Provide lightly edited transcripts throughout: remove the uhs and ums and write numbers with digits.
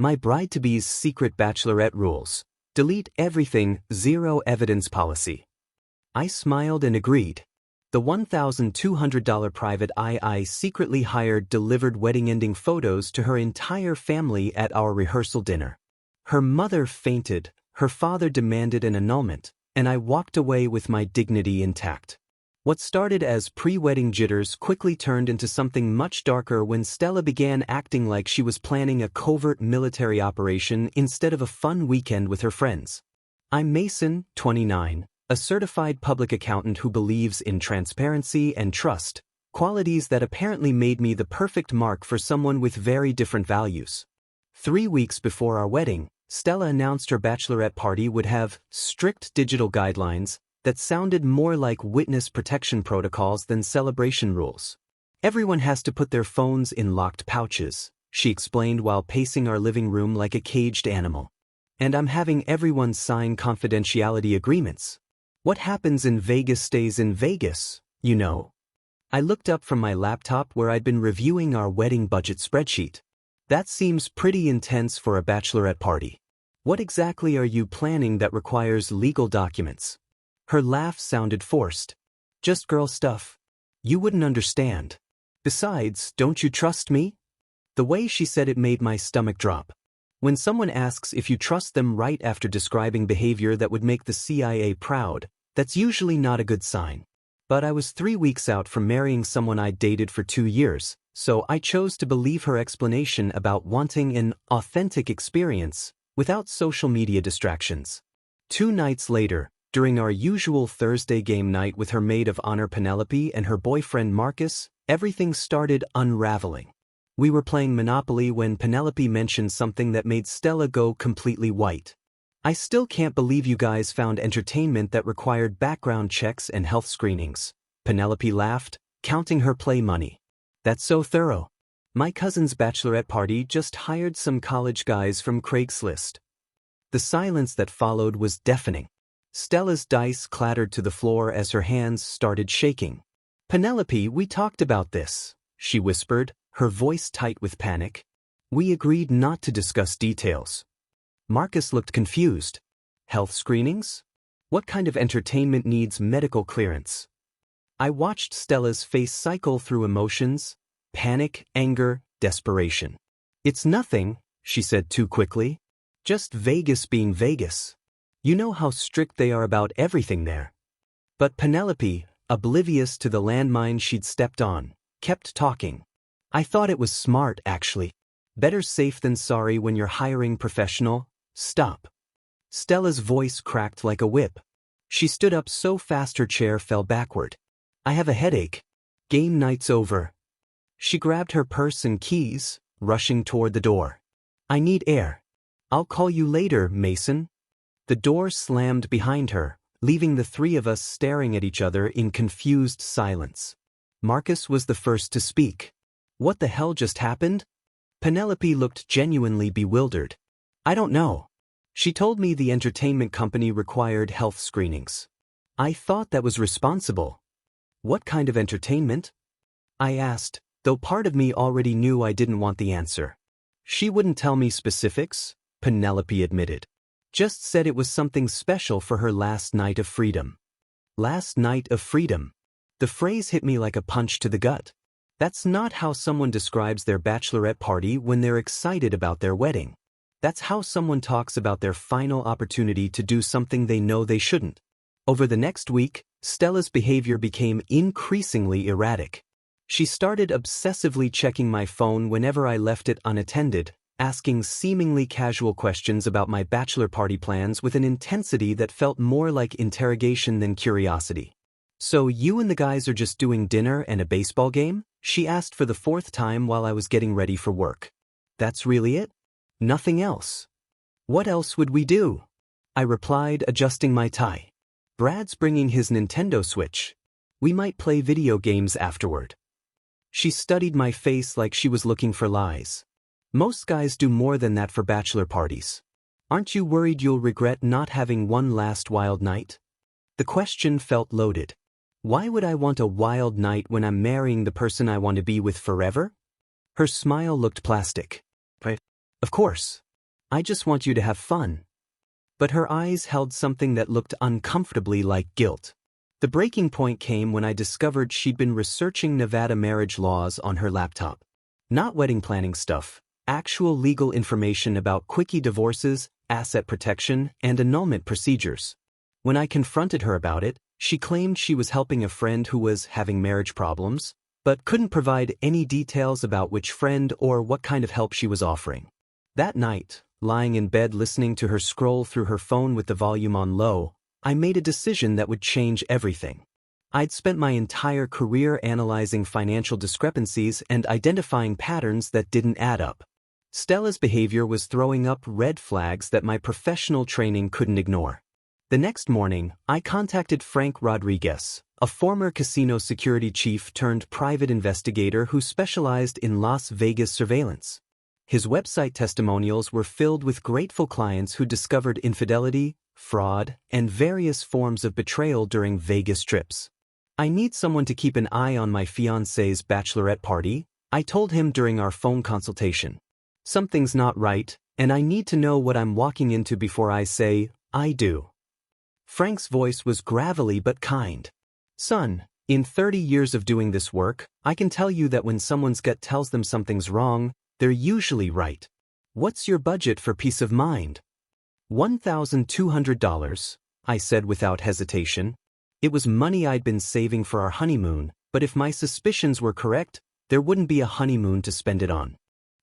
My bride-to-be's secret bachelorette rules. Delete everything, zero evidence policy. I smiled and agreed. The $1,200 private eye I secretly hired delivered wedding-ending photos to her entire family at our rehearsal dinner. Her mother fainted, her father demanded an annulment, and I walked away with my dignity intact. What started as pre-wedding jitters quickly turned into something much darker when Stella began acting like she was planning a covert military operation instead of a fun weekend with her friends. I'm Mason, 29, a certified public accountant who believes in transparency and trust, qualities that apparently made me the perfect mark for someone with very different values. 3 weeks before our wedding, Stella announced her bachelorette party would have strict digital guidelines that sounded more like witness protection protocols than celebration rules. Everyone has to put their phones in locked pouches, she explained while pacing our living room like a caged animal. And I'm having everyone sign confidentiality agreements. What happens in Vegas stays in Vegas, you know. I looked up from my laptop where I'd been reviewing our wedding budget spreadsheet. That seems pretty intense for a bachelorette party. What exactly are you planning that requires legal documents? Her laugh sounded forced. Just girl stuff. You wouldn't understand. Besides, don't you trust me? The way she said it made my stomach drop. When someone asks if you trust them right after describing behavior that would make the CIA proud, that's usually not a good sign. But I was 3 weeks out from marrying someone I'd dated for 2 years, so I chose to believe her explanation about wanting an authentic experience without social media distractions. 2 nights later, during our usual Thursday game night with her maid of honor Penelope and her boyfriend Marcus, everything started unraveling. We were playing Monopoly when Penelope mentioned something that made Stella go completely white. I still can't believe you guys found entertainment that required background checks and health screenings. Penelope laughed, counting her play money. That's so thorough. My cousin's bachelorette party just hired some college guys from Craigslist. The silence that followed was deafening. Stella's dice clattered to the floor as her hands started shaking. Penelope, we talked about this, she whispered, her voice tight with panic. We agreed not to discuss details. Marcus looked confused. Health screenings? What kind of entertainment needs medical clearance? I watched Stella's face cycle through emotions, panic, anger, desperation. It's nothing, she said too quickly. Just Vegas being Vegas. You know how strict they are about everything there. But Penelope, oblivious to the landmine she'd stepped on, kept talking. I thought it was smart, actually. Better safe than sorry when you're hiring professional. Stop. Stella's voice cracked like a whip. She stood up so fast her chair fell backward. I have a headache. Game night's over. She grabbed her purse and keys, rushing toward the door. I need air. I'll call you later, Mason. The door slammed behind her, leaving the 3 of us staring at each other in confused silence. Marcus was the first to speak. What the hell just happened? Penelope looked genuinely bewildered. I don't know. She told me the entertainment company required health screenings. I thought that was responsible. What kind of entertainment? I asked, though part of me already knew I didn't want the answer. She wouldn't tell me specifics, Penelope admitted. Just said it was something special for her last night of freedom. Last night of freedom. The phrase hit me like a punch to the gut. That's not how someone describes their bachelorette party when they're excited about their wedding. That's how someone talks about their final opportunity to do something they know they shouldn't. Over the next week, Stella's behavior became increasingly erratic. She started obsessively checking my phone whenever I left it unattended, asking seemingly casual questions about my bachelor party plans with an intensity that felt more like interrogation than curiosity. So you and the guys are just doing dinner and a baseball game? She asked for the 4th time while I was getting ready for work. That's really it? Nothing else? What else would we do? I replied, adjusting my tie. Brad's bringing his Nintendo Switch. We might play video games afterward. She studied my face like she was looking for lies. Most guys do more than that for bachelor parties. Aren't you worried you'll regret not having one last wild night? The question felt loaded. Why would I want a wild night when I'm marrying the person I want to be with forever? Her smile looked plastic. Of course. I just want you to have fun. But her eyes held something that looked uncomfortably like guilt. The breaking point came when I discovered she'd been researching Nevada marriage laws on her laptop. Not wedding planning stuff, actual legal information about quickie divorces, asset protection, and annulment procedures. When I confronted her about it, she claimed she was helping a friend who was having marriage problems, but couldn't provide any details about which friend or what kind of help she was offering. That night, lying in bed listening to her scroll through her phone with the volume on low, I made a decision that would change everything. I'd spent my entire career analyzing financial discrepancies and identifying patterns that didn't add up. Stella's behavior was throwing up red flags that my professional training couldn't ignore. The next morning, I contacted Frank Rodriguez, a former casino security chief turned private investigator who specialized in Las Vegas surveillance. His website testimonials were filled with grateful clients who discovered infidelity, fraud, and various forms of betrayal during Vegas trips. I need someone to keep an eye on my fiancé's bachelorette party, I told him during our phone consultation. Something's not right, and I need to know what I'm walking into before I say, I do. Frank's voice was gravelly but kind. Son, in 30 years of doing this work, I can tell you that when someone's gut tells them something's wrong, they're usually right. What's your budget for peace of mind? $1,200, I said without hesitation. It was money I'd been saving for our honeymoon, but if my suspicions were correct, there wouldn't be a honeymoon to spend it on.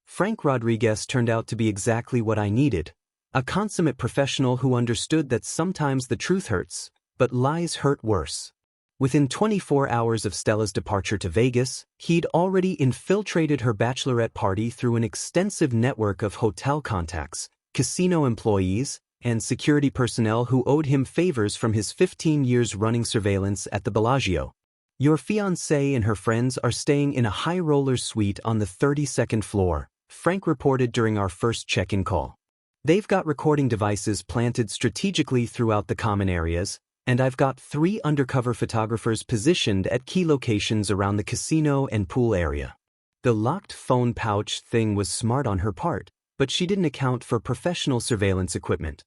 Frank Rodriguez turned out to be exactly what I needed. A consummate professional who understood that sometimes the truth hurts, but lies hurt worse. Within 24 hours of Stella's departure to Vegas, he'd already infiltrated her bachelorette party through an extensive network of hotel contacts, casino employees, and security personnel who owed him favors from his 15 years running surveillance at the Bellagio. Your fiancée and her friends are staying in a high-roller suite on the 32nd floor, Frank reported during our first check-in call. They've got recording devices planted strategically throughout the common areas, and I've got 3 undercover photographers positioned at key locations around the casino and pool area. The locked phone pouch thing was smart on her part, but she didn't account for professional surveillance equipment.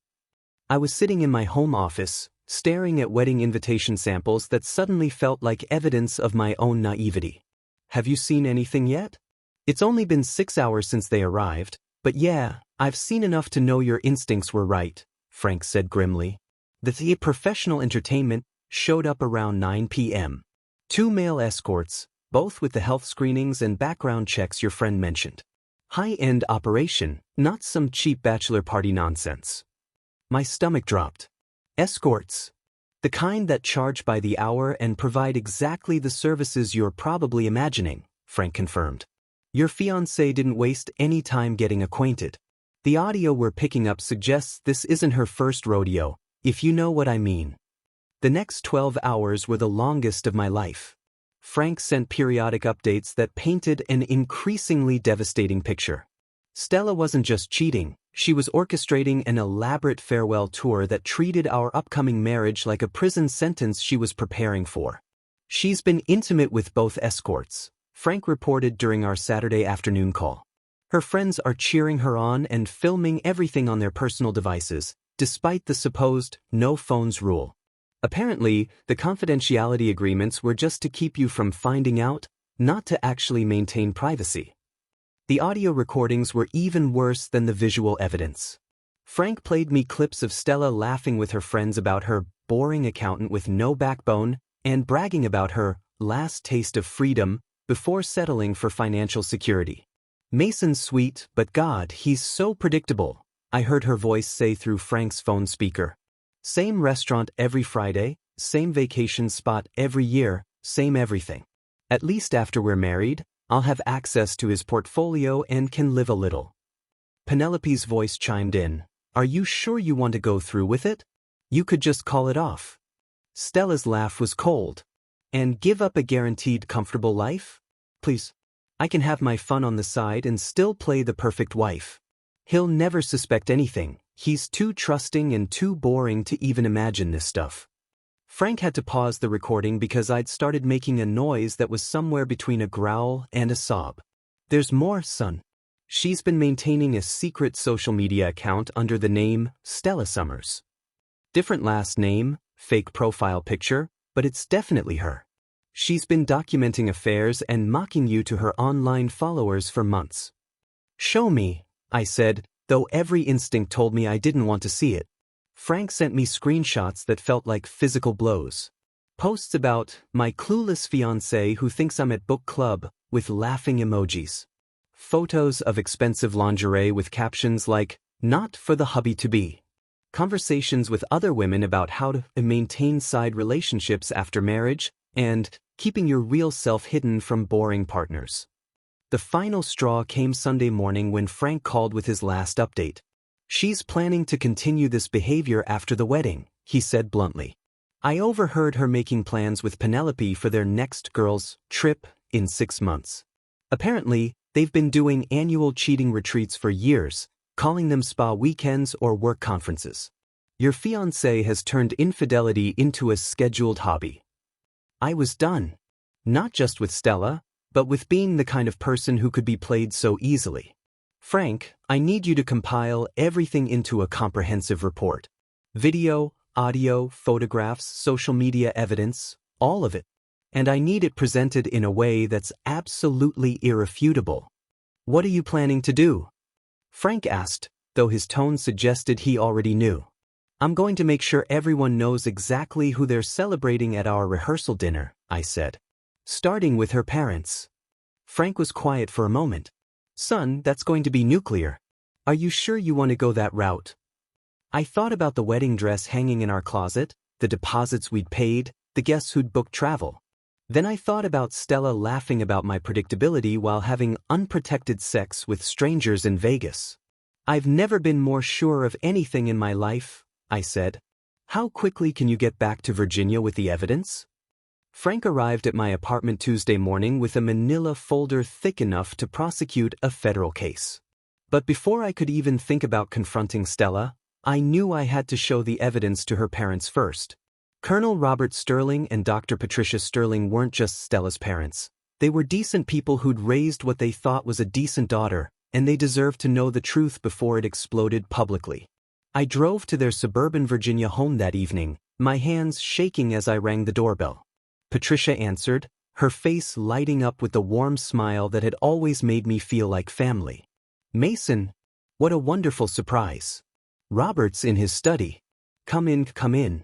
I was sitting in my home office, staring at wedding invitation samples that suddenly felt like evidence of my own naivety. Have you seen anything yet? It's only been 6 hours since they arrived, but yeah, I've seen enough to know your instincts were right, Frank said grimly. The professional entertainment showed up around 9 p.m. 2 male escorts, both with the health screenings and background checks your friend mentioned. High-end operation, not some cheap bachelor party nonsense. My stomach dropped. Escorts. The kind that charge by the hour and provide exactly the services you're probably imagining, Frank confirmed. Your fiancée didn't waste any time getting acquainted. The audio we're picking up suggests this isn't her first rodeo, if you know what I mean. The next 12 hours were the longest of my life. Frank sent periodic updates that painted an increasingly devastating picture. Stella wasn't just cheating, she was orchestrating an elaborate farewell tour that treated our upcoming marriage like a prison sentence she was preparing for. She's been intimate with both escorts, Frank reported during our Saturday afternoon call. Her friends are cheering her on and filming everything on their personal devices, despite the supposed no phones rule. Apparently, the confidentiality agreements were just to keep you from finding out, not to actually maintain privacy. The audio recordings were even worse than the visual evidence. Frank played me clips of Stella laughing with her friends about her boring accountant with no backbone and bragging about her last taste of freedom before settling for financial security. Mason's sweet, but God, he's so predictable, I heard her voice say through Frank's phone speaker. Same restaurant every Friday, same vacation spot every year, same everything. At least after we're married, I'll have access to his portfolio and can live a little. Penelope's voice chimed in. Are you sure you want to go through with it? You could just call it off. Stella's laugh was cold. And give up a guaranteed comfortable life? Please. I can have my fun on the side and still play the perfect wife. He'll never suspect anything. He's too trusting and too boring to even imagine this stuff. Frank had to pause the recording because I'd started making a noise that was somewhere between a growl and a sob. There's more, son. She's been maintaining a secret social media account under the name Stella Summers. Different last name, fake profile picture, but it's definitely her. She's been documenting affairs and mocking you to her online followers for months. Show me, I said, though every instinct told me I didn't want to see it. Frank sent me screenshots that felt like physical blows. Posts about my clueless fiancé who thinks I'm at book club, with laughing emojis. Photos of expensive lingerie with captions like, not for the hubby-to-be. Conversations with other women about how to maintain side relationships after marriage, and keeping your real self hidden from boring partners. The final straw came Sunday morning when Frank called with his last update. She's planning to continue this behavior after the wedding, he said bluntly. I overheard her making plans with Penelope for their next girls' trip in 6 months. Apparently, they've been doing annual cheating retreats for years, calling them spa weekends or work conferences. Your fiancé has turned infidelity into a scheduled hobby. I was done. Not just with Stella, but with being the kind of person who could be played so easily. Frank, I need you to compile everything into a comprehensive report. Video, audio, photographs, social media evidence, all of it. And I need it presented in a way that's absolutely irrefutable. What are you planning to do? Frank asked, though his tone suggested he already knew. I'm going to make sure everyone knows exactly who they're celebrating at our rehearsal dinner, I said. Starting with her parents. Frank was quiet for a moment. Son, that's going to be nuclear. Are you sure you want to go that route? I thought about the wedding dress hanging in our closet, the deposits we'd paid, the guests who'd booked travel. Then I thought about Stella laughing about my predictability while having unprotected sex with strangers in Vegas. I've never been more sure of anything in my life, I said. How quickly can you get back to Virginia with the evidence? Frank arrived at my apartment Tuesday morning with a manila folder thick enough to prosecute a federal case. But before I could even think about confronting Stella, I knew I had to show the evidence to her parents first. Colonel Robert Sterling and Dr. Patricia Sterling weren't just Stella's parents. They were decent people who'd raised what they thought was a decent daughter, and they deserved to know the truth before it exploded publicly. I drove to their suburban Virginia home that evening, my hands shaking as I rang the doorbell. Patricia answered, her face lighting up with the warm smile that had always made me feel like family. Mason, what a wonderful surprise. Robert's in his study. Come in, come in.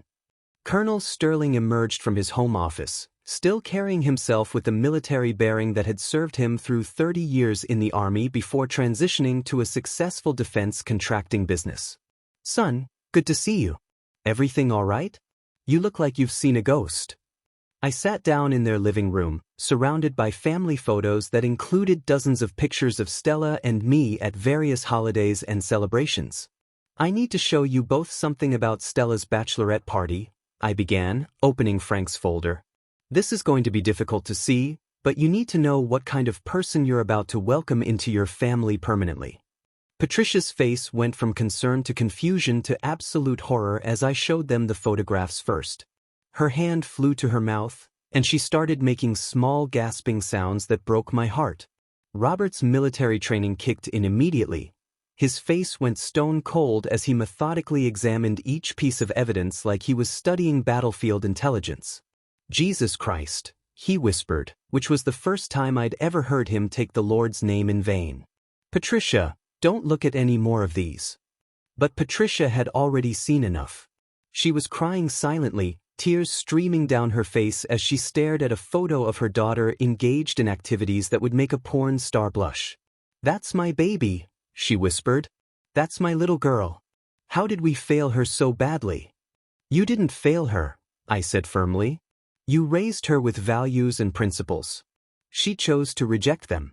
Colonel Sterling emerged from his home office, still carrying himself with the military bearing that had served him through 30 years in the Army before transitioning to a successful defense contracting business. Son, good to see you. Everything all right? You look like you've seen a ghost. I sat down in their living room, surrounded by family photos that included dozens of pictures of Stella and me at various holidays and celebrations. I need to show you both something about Stella's bachelorette party, I began, opening Frank's folder. This is going to be difficult to see, but you need to know what kind of person you're about to welcome into your family permanently. Patricia's face went from concern to confusion to absolute horror as I showed them the photographs first. Her hand flew to her mouth, and she started making small gasping sounds that broke my heart. Robert's military training kicked in immediately. His face went stone cold as he methodically examined each piece of evidence like he was studying battlefield intelligence. Jesus Christ, he whispered, which was the first time I'd ever heard him take the Lord's name in vain. Patricia, don't look at any more of these. But Patricia had already seen enough. She was crying silently, tears streaming down her face as she stared at a photo of her daughter engaged in activities that would make a porn star blush. That's my baby, she whispered. That's my little girl. How did we fail her so badly? You didn't fail her, I said firmly. You raised her with values and principles. She chose to reject them.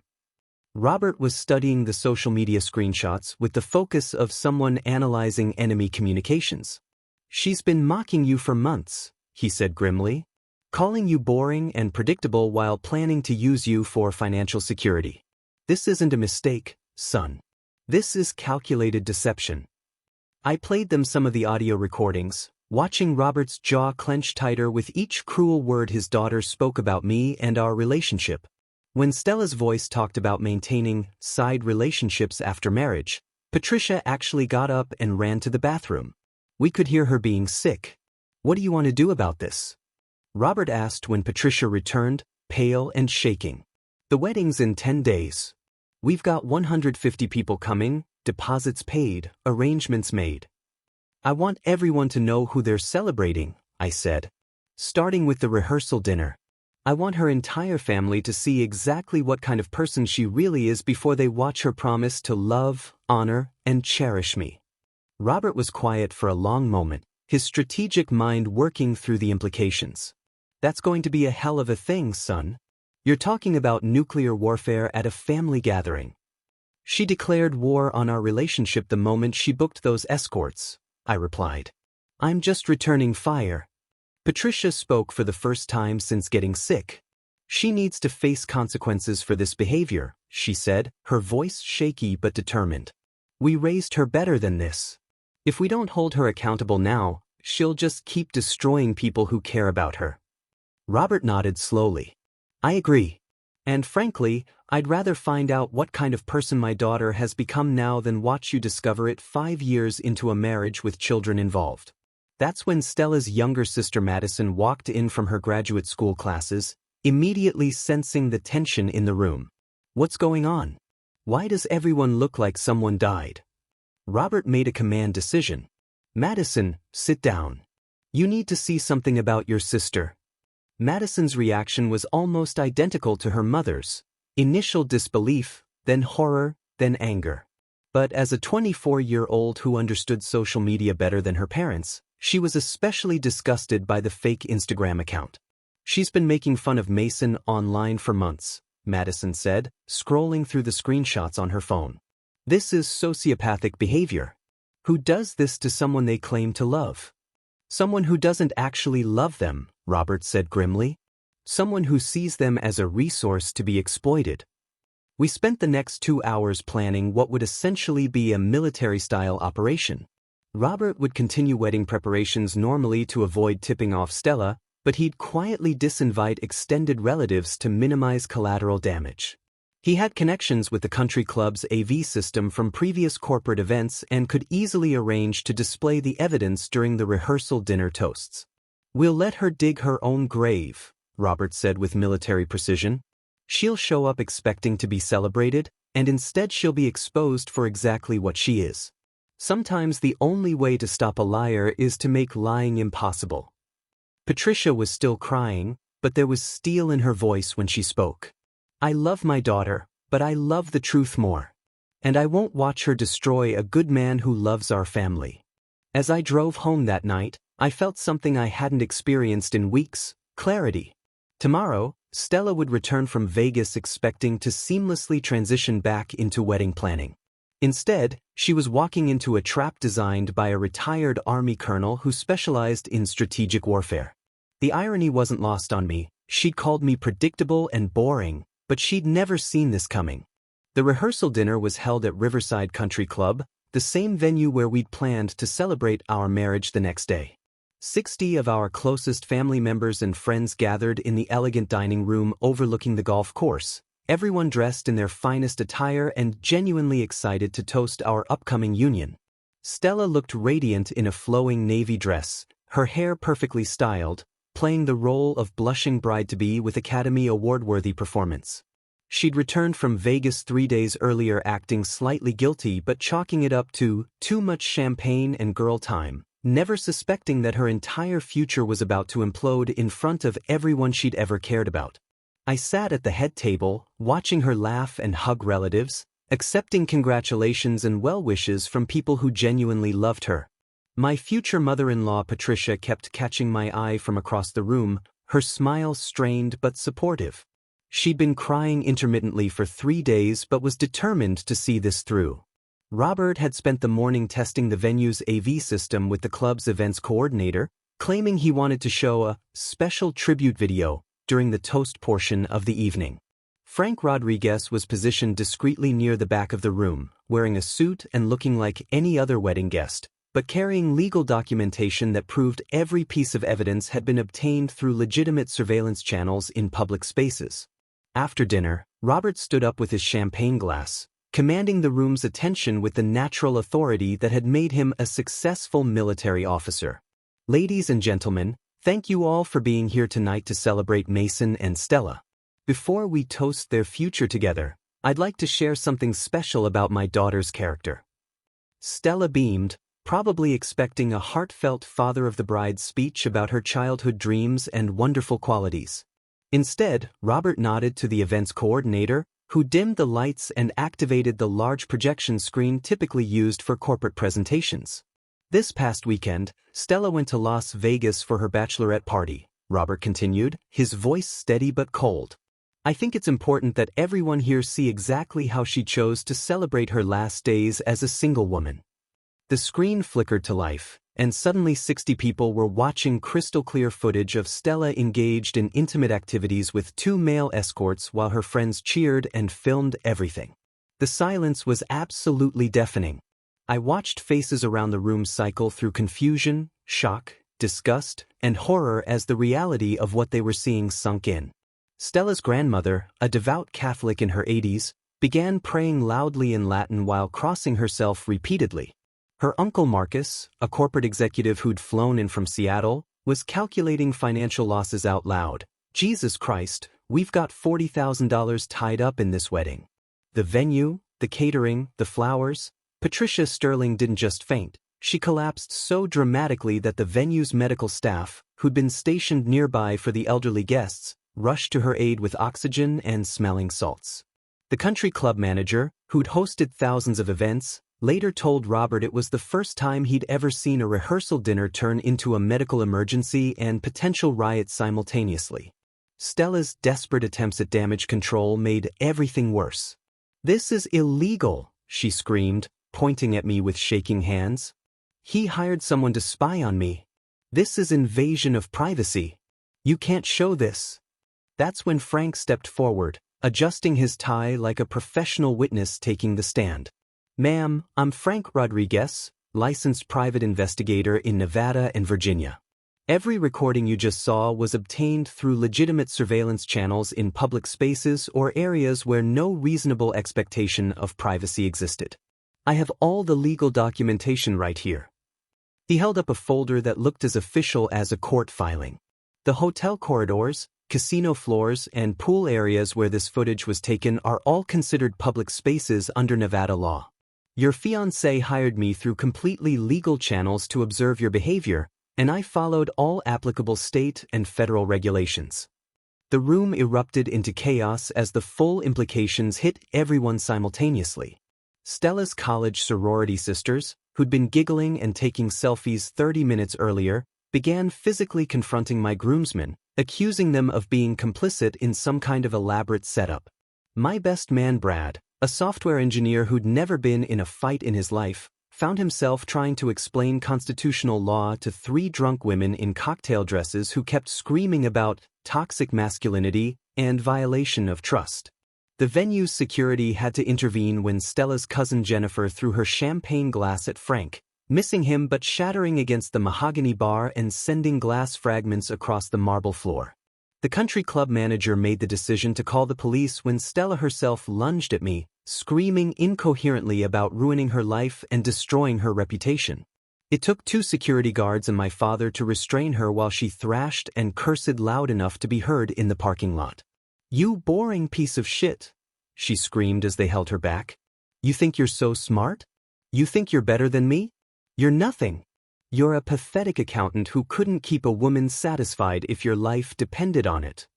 Robert was studying the social media screenshots with the focus of someone analyzing enemy communications. She's been mocking you for months, he said grimly, calling you boring and predictable while planning to use you for financial security. This isn't a mistake, son. This is calculated deception. I played them some of the audio recordings, watching Robert's jaw clench tighter with each cruel word his daughter spoke about me and our relationship. When Stella's voice talked about maintaining side relationships after marriage, Patricia actually got up and ran to the bathroom. We could hear her being sick. "What do you want to do about this?" Robert asked when Patricia returned, pale and shaking. "The wedding's in 10 days. We've got 150 people coming, deposits paid, arrangements made. I want everyone to know who they're celebrating," I said. "Starting with the rehearsal dinner. I want her entire family to see exactly what kind of person she really is before they watch her promise to love, honor, and cherish me." Robert was quiet for a long moment, his strategic mind working through the implications. "That's going to be a hell of a thing, son. You're talking about nuclear warfare at a family gathering." "She declared war on our relationship the moment she booked those escorts," I replied. "I'm just returning fire." Patricia spoke for the first time since getting sick. "She needs to face consequences for this behavior," she said, her voice shaky but determined. "We raised her better than this. If we don't hold her accountable now, she'll just keep destroying people who care about her." Robert nodded slowly. "I agree. And frankly, I'd rather find out what kind of person my daughter has become now than watch you discover it 5 years into a marriage with children involved." That's when Stella's younger sister Madison walked in from her graduate school classes, immediately sensing the tension in the room. "What's going on? Why does everyone look like someone died?" Robert made a command decision. "Madison, sit down. You need to see something about your sister." Madison's reaction was almost identical to her mother's. Initial disbelief, then horror, then anger. But as a 24-year-old who understood social media better than her parents, she was especially disgusted by the fake Instagram account. "She's been making fun of Mason online for months," Madison said, scrolling through the screenshots on her phone. "This is sociopathic behavior. Who does this to someone they claim to love?" "Someone who doesn't actually love them," Robert said grimly. "Someone who sees them as a resource to be exploited." We spent the next 2 hours planning what would essentially be a military-style operation. Robert would continue wedding preparations normally to avoid tipping off Stella, but he'd quietly disinvite extended relatives to minimize collateral damage. He had connections with the country club's AV system from previous corporate events and could easily arrange to display the evidence during the rehearsal dinner toasts. "We'll let her dig her own grave," Robert said with military precision. "She'll show up expecting to be celebrated, and instead she'll be exposed for exactly what she is. Sometimes the only way to stop a liar is to make lying impossible." Patricia was still crying, but there was steel in her voice when she spoke. "I love my daughter, but I love the truth more. And I won't watch her destroy a good man who loves our family." As I drove home that night, I felt something I hadn't experienced in weeks: clarity. Tomorrow, Stella would return from Vegas expecting to seamlessly transition back into wedding planning. Instead, she was walking into a trap designed by a retired Army colonel who specialized in strategic warfare. The irony wasn't lost on me. She'd called me predictable and boring, but she'd never seen this coming. The rehearsal dinner was held at Riverside Country Club, the same venue where we'd planned to celebrate our marriage the next day. 60 of our closest family members and friends gathered in the elegant dining room overlooking the golf course, everyone dressed in their finest attire and genuinely excited to toast our upcoming union. Stella looked radiant in a flowing navy dress, her hair perfectly styled, playing the role of blushing bride-to-be with Academy Award-worthy performance. She'd returned from Vegas 3 days earlier acting slightly guilty but chalking it up to too much champagne and girl time, never suspecting that her entire future was about to implode in front of everyone she'd ever cared about. I sat at the head table, watching her laugh and hug relatives, accepting congratulations and well wishes from people who genuinely loved her. My future mother-in-law Patricia kept catching my eye from across the room, her smile strained but supportive. She'd been crying intermittently for 3 days but was determined to see this through. Robert had spent the morning testing the venue's AV system with the club's events coordinator, claiming he wanted to show a special tribute video during the toast portion of the evening. Frank Rodriguez was positioned discreetly near the back of the room, wearing a suit and looking like any other wedding guest, but carrying legal documentation that proved every piece of evidence had been obtained through legitimate surveillance channels in public spaces. After dinner, Robert stood up with his champagne glass, commanding the room's attention with the natural authority that had made him a successful military officer. Ladies and gentlemen, thank you all for being here tonight to celebrate Mason and Stella. Before we toast their future together, I'd like to share something special about my daughter's character. Stella beamed, probably expecting a heartfelt father of the bride speech about her childhood dreams and wonderful qualities. Instead, Robert nodded to the event's coordinator, who dimmed the lights and activated the large projection screen typically used for corporate presentations. This past weekend, Stella went to Las Vegas for her bachelorette party, Robert continued, his voice steady but cold. I think it's important that everyone here see exactly how she chose to celebrate her last days as a single woman. The screen flickered to life, and suddenly 60 people were watching crystal-clear footage of Stella engaged in intimate activities with 2 male escorts while her friends cheered and filmed everything. The silence was absolutely deafening. I watched faces around the room cycle through confusion, shock, disgust, and horror as the reality of what they were seeing sunk in. Stella's grandmother, a devout Catholic in her 80s, began praying loudly in Latin while crossing herself repeatedly. Her uncle Marcus, a corporate executive who'd flown in from Seattle, was calculating financial losses out loud. Jesus Christ, we've got $40,000 tied up in this wedding. The venue, the catering, the flowers. Patricia Sterling didn't just faint. She collapsed so dramatically that the venue's medical staff, who'd been stationed nearby for the elderly guests, rushed to her aid with oxygen and smelling salts. The country club manager, who'd hosted thousands of events, later told Robert it was the first time he'd ever seen a rehearsal dinner turn into a medical emergency and potential riot simultaneously. Stella's desperate attempts at damage control made everything worse. "This is illegal," she screamed, pointing at me with shaking hands. "He hired someone to spy on me. This is invasion of privacy. You can't show this." That's when Frank stepped forward, adjusting his tie like a professional witness taking the stand. "Ma'am, I'm Frank Rodriguez, licensed private investigator in Nevada and Virginia. Every recording you just saw was obtained through legitimate surveillance channels in public spaces or areas where no reasonable expectation of privacy existed. I have all the legal documentation right here." He held up a folder that looked as official as a court filing. The hotel corridors, casino floors, and pool areas where this footage was taken are all considered public spaces under Nevada law. Your fiancé hired me through completely legal channels to observe your behavior, and I followed all applicable state and federal regulations. The room erupted into chaos as the full implications hit everyone simultaneously. Stella's college sorority sisters, who'd been giggling and taking selfies 30 minutes earlier, began physically confronting my groomsmen, accusing them of being complicit in some kind of elaborate setup. My best man Brad, a software engineer who'd never been in a fight in his life, found himself trying to explain constitutional law to 3 drunk women in cocktail dresses who kept screaming about toxic masculinity and violation of trust. The venue's security had to intervene when Stella's cousin Jennifer threw her champagne glass at Frank, missing him but shattering against the mahogany bar and sending glass fragments across the marble floor. The country club manager made the decision to call the police when Stella herself lunged at me, screaming incoherently about ruining her life and destroying her reputation. It took 2 security guards and my father to restrain her while she thrashed and cursed loud enough to be heard in the parking lot. "You boring piece of shit," she screamed as they held her back. "You think you're so smart? You think you're better than me? You're nothing. You're a pathetic accountant who couldn't keep a woman satisfied if your life depended on it."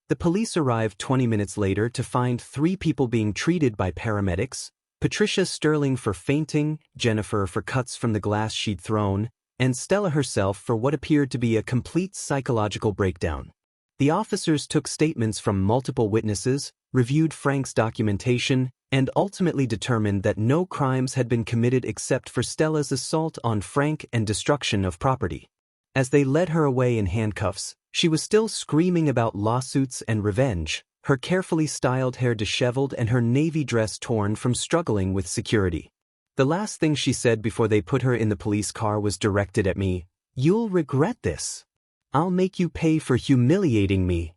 The police arrived 20 minutes later to find 3 people being treated by paramedics: Patricia Sterling for fainting, Jennifer for cuts from the glass she'd thrown, and Stella herself for what appeared to be a complete psychological breakdown. The officers took statements from multiple witnesses, reviewed Frank's documentation, and ultimately determined that no crimes had been committed except for Stella's assault on Frank and destruction of property. As they led her away in handcuffs, she was still screaming about lawsuits and revenge, her carefully styled hair disheveled and her navy dress torn from struggling with security. The last thing she said before they put her in the police car was directed at me: "You'll regret this. I'll make you pay for humiliating me."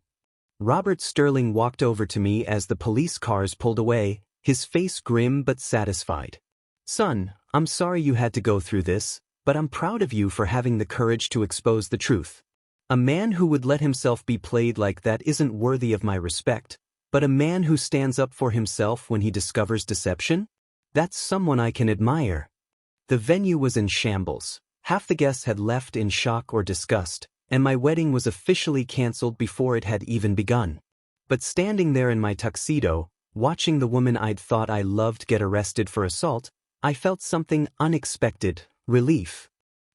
Robert Sterling walked over to me as the police cars pulled away, his face grim but satisfied. "Son, I'm sorry you had to go through this, but I'm proud of you for having the courage to expose the truth. A man who would let himself be played like that isn't worthy of my respect, but a man who stands up for himself when he discovers deception? That's someone I can admire." The venue was in shambles. Half the guests had left in shock or disgust, and my wedding was officially canceled before it had even begun. But standing there in my tuxedo, watching the woman I'd thought I loved get arrested for assault, I felt something unexpected: relief.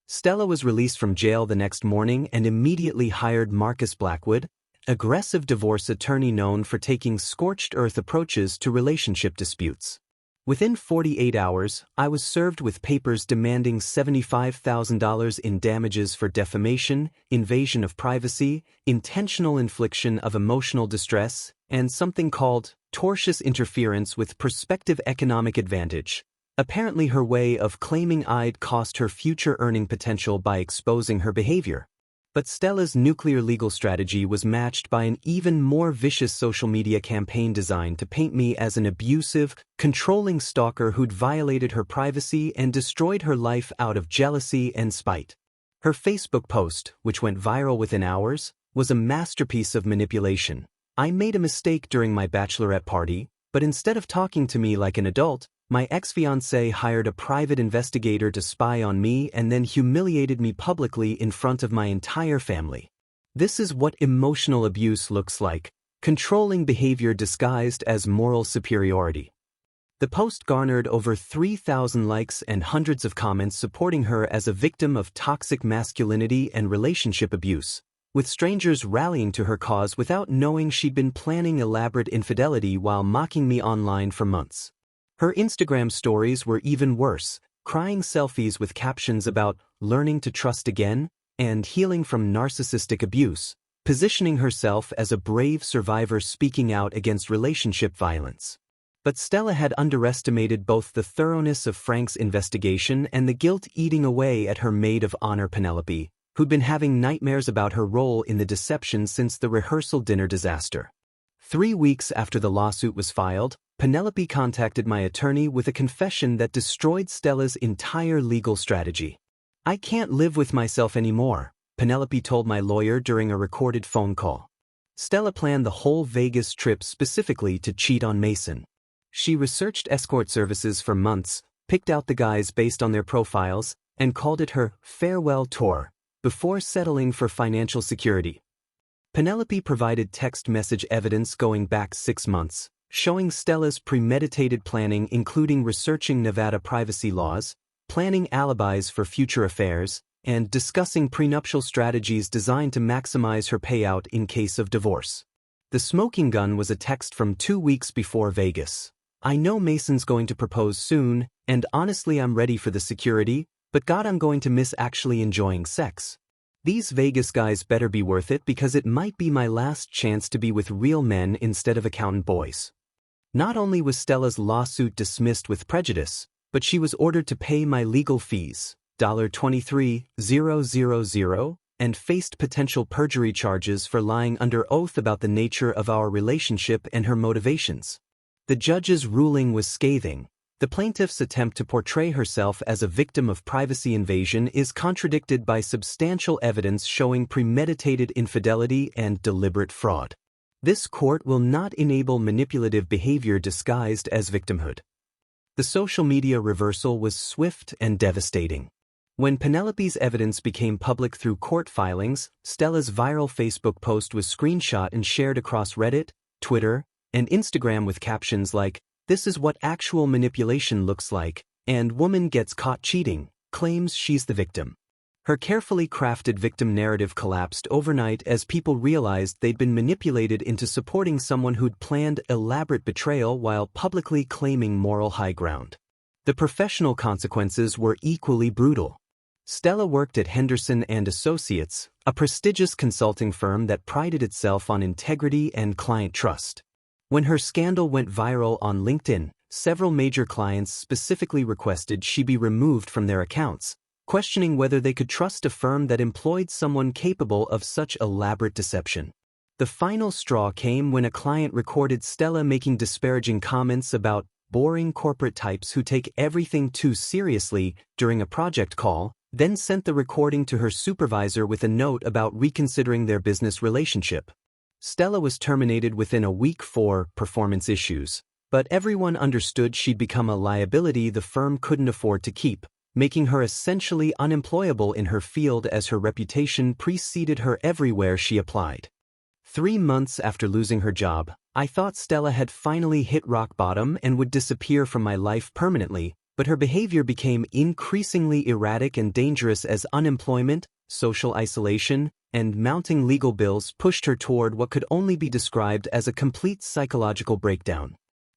Stella was released from jail the next morning and immediately hired Marcus Blackwood, aggressive divorce attorney known for taking scorched-earth approaches to relationship disputes. Within 48 hours, I was served with papers demanding $75,000 in damages for defamation, invasion of privacy, intentional infliction of emotional distress, and something called tortious interference with prospective economic advantage. Apparently her way of claiming I'd cost her future earning potential by exposing her behavior. But Stella's nuclear legal strategy was matched by an even more vicious social media campaign designed to paint me as an abusive, controlling stalker who'd violated her privacy and destroyed her life out of jealousy and spite. Her Facebook post, which went viral within hours, was a masterpiece of manipulation. I made a mistake during my bachelorette party, but instead of talking to me like an adult, my ex-fiancé hired a private investigator to spy on me and then humiliated me publicly in front of my entire family. This is what emotional abuse looks like: controlling behavior disguised as moral superiority. The post garnered over 3,000 likes and hundreds of comments supporting her as a victim of toxic masculinity and relationship abuse, with strangers rallying to her cause without knowing she'd been planning elaborate infidelity while mocking me online for months. Her Instagram stories were even worse, crying selfies with captions about learning to trust again and healing from narcissistic abuse, positioning herself as a brave survivor speaking out against relationship violence. But Stella had underestimated both the thoroughness of Frank's investigation and the guilt eating away at her maid of honor Penelope, who'd been having nightmares about her role in the deception since the rehearsal dinner disaster. 3 weeks after the lawsuit was filed, Penelope contacted my attorney with a confession that destroyed Stella's entire legal strategy. "I can't live with myself anymore," Penelope told my lawyer during a recorded phone call. Stella planned the whole Vegas trip specifically to cheat on Mason. She researched escort services for months, picked out the guys based on their profiles, and called it her farewell tour, before settling for financial security. Penelope provided text message evidence going back 6 months, showing Stella's premeditated planning, including researching Nevada privacy laws, planning alibis for future affairs, and discussing prenuptial strategies designed to maximize her payout in case of divorce. The smoking gun was a text from 2 weeks before Vegas. "I know Mason's going to propose soon, and honestly I'm ready for the security, but God, I'm going to miss actually enjoying sex. These Vegas guys better be worth it because it might be my last chance to be with real men instead of accountant boys." Not only was Stella's lawsuit dismissed with prejudice, but she was ordered to pay my legal fees, $23,000, and faced potential perjury charges for lying under oath about the nature of our relationship and her motivations. The judge's ruling was scathing. The plaintiff's attempt to portray herself as a victim of privacy invasion is contradicted by substantial evidence showing premeditated infidelity and deliberate fraud. This court will not enable manipulative behavior disguised as victimhood. The social media reversal was swift and devastating. When Penelope's evidence became public through court filings, Stella's viral Facebook post was screenshot and shared across Reddit, Twitter, and Instagram with captions like, "This is what actual manipulation looks like," and "Woman gets caught cheating, claims she's the victim." Her carefully crafted victim narrative collapsed overnight as people realized they'd been manipulated into supporting someone who'd planned elaborate betrayal while publicly claiming moral high ground. The professional consequences were equally brutal. Stella worked at Henderson and Associates, a prestigious consulting firm that prided itself on integrity and client trust. When her scandal went viral on LinkedIn, several major clients specifically requested she be removed from their accounts, questioning whether they could trust a firm that employed someone capable of such elaborate deception. The final straw came when a client recorded Stella making disparaging comments about boring corporate types who take everything too seriously during a project call, then sent the recording to her supervisor with a note about reconsidering their business relationship. Stella was terminated within a week for performance issues, but everyone understood she'd become a liability the firm couldn't afford to keep, making her essentially unemployable in her field as her reputation preceded her everywhere she applied. 3 months after losing her job, I thought Stella had finally hit rock bottom and would disappear from my life permanently, but her behavior became increasingly erratic and dangerous as unemployment, social isolation, and mounting legal bills pushed her toward what could only be described as a complete psychological breakdown.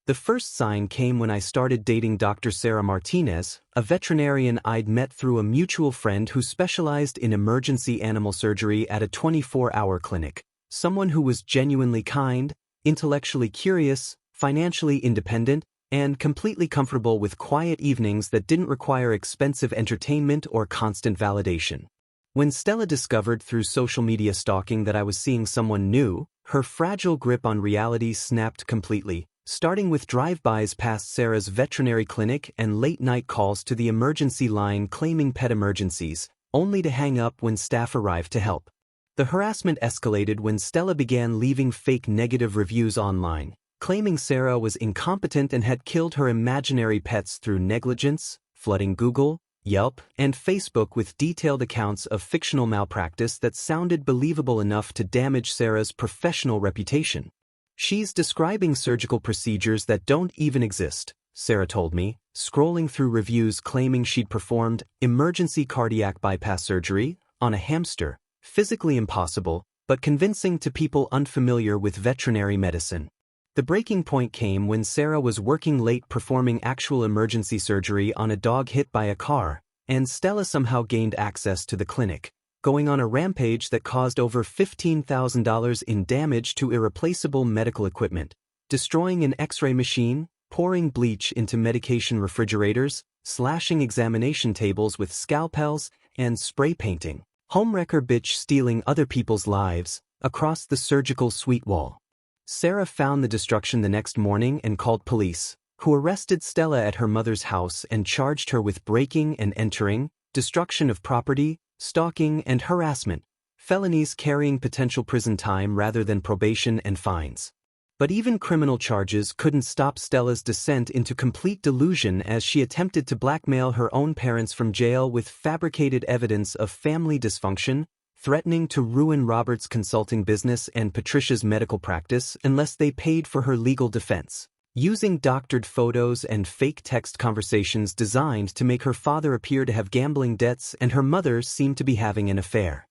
The first sign came when I started dating Dr. Sarah Martinez, a veterinarian I'd met through a mutual friend who specialized in emergency animal surgery at a 24-hour clinic. Someone who was genuinely kind, intellectually curious, financially independent, and completely comfortable with quiet evenings that didn't require expensive entertainment or constant validation. When Stella discovered through social media stalking that I was seeing someone new, her fragile grip on reality snapped completely, starting with drive-bys past Sarah's veterinary clinic and late-night calls to the emergency line claiming pet emergencies, only to hang up when staff arrived to help. The harassment escalated when Stella began leaving fake negative reviews online, claiming Sarah was incompetent and had killed her imaginary pets through negligence, flooding Google, Yelp, and Facebook with detailed accounts of fictional malpractice that sounded believable enough to damage Sarah's professional reputation. "She's describing surgical procedures that don't even exist," Sarah told me, scrolling through reviews claiming she'd performed emergency cardiac bypass surgery on a hamster. Physically impossible, but convincing to people unfamiliar with veterinary medicine. The breaking point came when Sarah was working late performing actual emergency surgery on a dog hit by a car, and Stella somehow gained access to the clinic, going on a rampage that caused over $15,000 in damage to irreplaceable medical equipment, destroying an X-ray machine, pouring bleach into medication refrigerators, slashing examination tables with scalpels, and spray painting. Homewrecker bitch stealing other people's lives, across the surgical suite wall. Sarah found the destruction the next morning and called police, who arrested Stella at her mother's house and charged her with breaking and entering, destruction of property, stalking and harassment, felonies carrying potential prison time rather than probation and fines. But even criminal charges couldn't stop Stella's descent into complete delusion as she attempted to blackmail her own parents from jail with fabricated evidence of family dysfunction, threatening to ruin Robert's consulting business and Patricia's medical practice unless they paid for her legal defense, using doctored photos and fake text conversations designed to make her father appear to have gambling debts and her mother seem to be having an affair.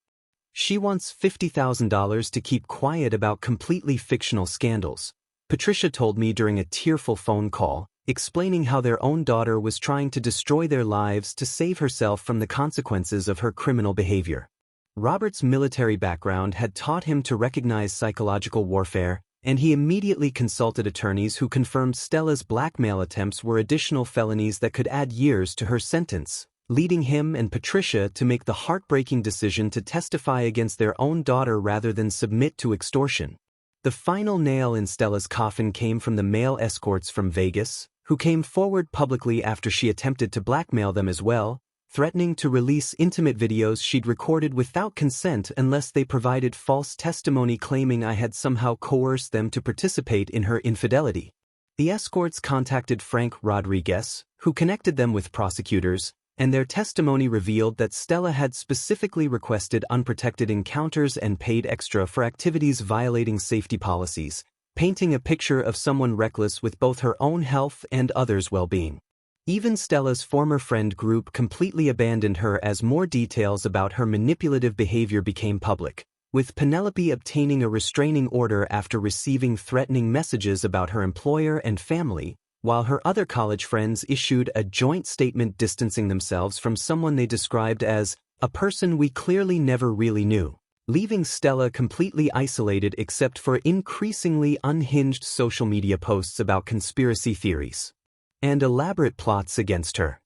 She wants $50,000 to keep quiet about completely fictional scandals, Patricia told me during a tearful phone call, explaining how their own daughter was trying to destroy their lives to save herself from the consequences of her criminal behavior. Robert's military background had taught him to recognize psychological warfare, and he immediately consulted attorneys who confirmed Stella's blackmail attempts were additional felonies that could add years to her sentence, leading him and Patricia to make the heartbreaking decision to testify against their own daughter rather than submit to extortion. The final nail in Stella's coffin came from the male escorts from Vegas, who came forward publicly after she attempted to blackmail them as well, threatening to release intimate videos she'd recorded without consent unless they provided false testimony claiming I had somehow coerced them to participate in her infidelity. The escorts contacted Frank Rodriguez, who connected them with prosecutors, and their testimony revealed that Stella had specifically requested unprotected encounters and paid extra for activities violating safety policies, painting a picture of someone reckless with both her own health and others' well-being. Even Stella's former friend group completely abandoned her as more details about her manipulative behavior became public, with Penelope obtaining a restraining order after receiving threatening messages about her employer and family, while her other college friends issued a joint statement distancing themselves from someone they described as a person we clearly never really knew, leaving Stella completely isolated except for increasingly unhinged social media posts about conspiracy theories and elaborate plots against her.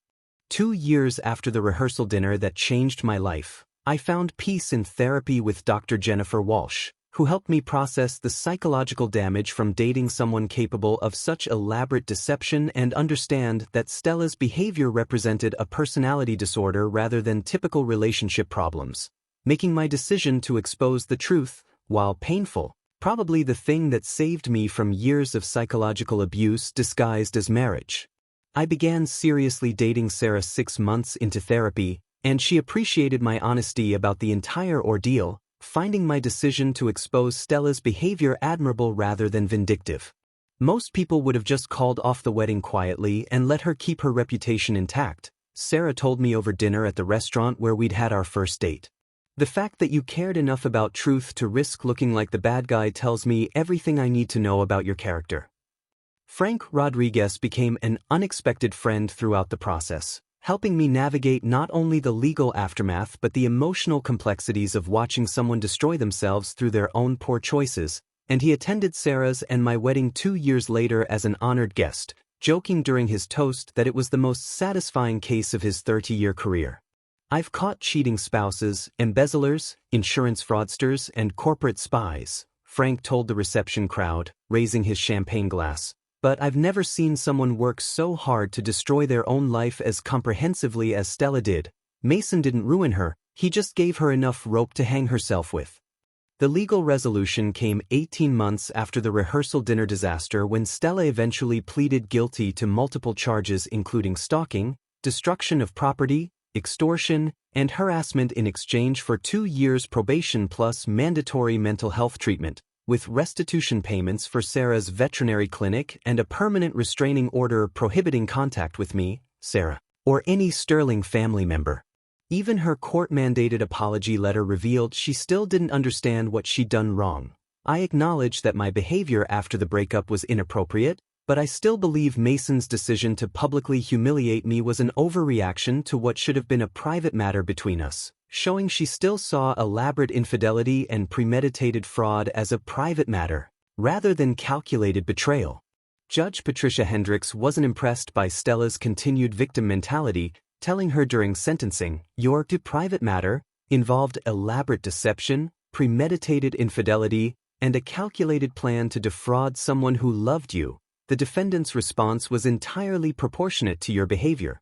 2 years after the rehearsal dinner that changed my life, I found peace in therapy with Dr. Jennifer Walsh, who helped me process the psychological damage from dating someone capable of such elaborate deception and understand that Stella's behavior represented a personality disorder rather than typical relationship problems, making my decision to expose the truth, while painful, probably the thing that saved me from years of psychological abuse disguised as marriage. I began seriously dating Sarah 6 months into therapy, and she appreciated my honesty about the entire ordeal, finding my decision to expose Stella's behavior admirable rather than vindictive. Most people would have just called off the wedding quietly and let her keep her reputation intact, Sarah told me over dinner at the restaurant where we'd had our first date. The fact that you cared enough about truth to risk looking like the bad guy tells me everything I need to know about your character. Frank Rodriguez became an unexpected friend throughout the process, helping me navigate not only the legal aftermath but the emotional complexities of watching someone destroy themselves through their own poor choices, and he attended Sarah's and my wedding 2 years later as an honored guest, joking during his toast that it was the most satisfying case of his 30-year career. I've caught cheating spouses, embezzlers, insurance fraudsters, and corporate spies, Frank told the reception crowd, raising his champagne glass. But I've never seen someone work so hard to destroy their own life as comprehensively as Stella did. Mason didn't ruin her, he just gave her enough rope to hang herself with. The legal resolution came 18 months after the rehearsal dinner disaster when Stella eventually pleaded guilty to multiple charges including stalking, destruction of property, extortion, and harassment in exchange for 2 years probation plus mandatory mental health treatment, with restitution payments for Sarah's veterinary clinic and a permanent restraining order prohibiting contact with me, Sarah, or any Sterling family member. Even her court-mandated apology letter revealed she still didn't understand what she'd done wrong. I acknowledge that my behavior after the breakup was inappropriate, but I still believe Mason's decision to publicly humiliate me was an overreaction to what should have been a private matter between us, showing she still saw elaborate infidelity and premeditated fraud as a private matter, rather than calculated betrayal. Judge Patricia Hendricks wasn't impressed by Stella's continued victim mentality, telling her during sentencing, "Your private matter involved elaborate deception, premeditated infidelity, and a calculated plan to defraud someone who loved you. The defendant's response was entirely proportionate to your behavior."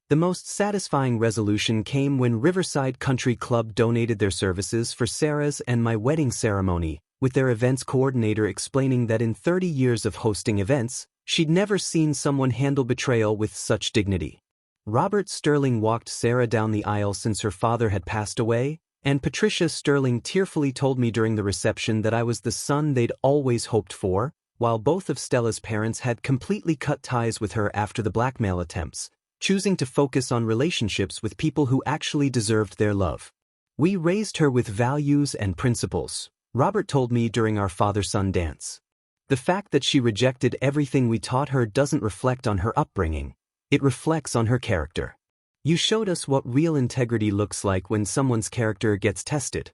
The most satisfying resolution came when Riverside Country Club donated their services for Sarah's and my wedding ceremony, with their events coordinator explaining that in 30 years of hosting events, she'd never seen someone handle betrayal with such dignity. Robert Sterling walked Sarah down the aisle since her father had passed away, and Patricia Sterling tearfully told me during the reception that I was the son they'd always hoped for, while both of Stella's parents had completely cut ties with her after the blackmail attempts, choosing to focus on relationships with people who actually deserved their love. "We raised her with values and principles," Robert told me during our father-son dance. "The fact that she rejected everything we taught her doesn't reflect on her upbringing. It reflects on her character. You showed us what real integrity looks like when someone's character gets tested."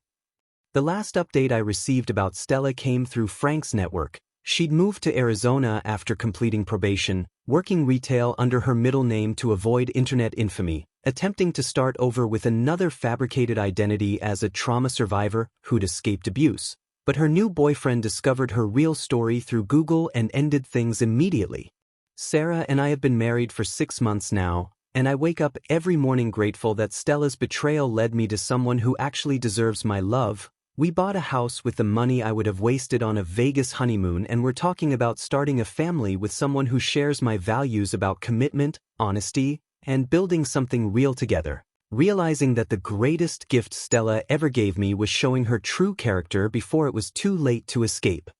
The last update I received about Stella came through Frank's network. She'd moved to Arizona after completing probation, working retail under her middle name to avoid internet infamy, attempting to start over with another fabricated identity as a trauma survivor who'd escaped abuse. But her new boyfriend discovered her real story through Google and ended things immediately. Sarah and I have been married for 6 months now, and I wake up every morning grateful that Stella's betrayal led me to someone who actually deserves my love. We bought a house with the money I would have wasted on a Vegas honeymoon, and we're talking about starting a family with someone who shares my values about commitment, honesty, and building something real together. Realizing that the greatest gift Stella ever gave me was showing her true character before it was too late to escape.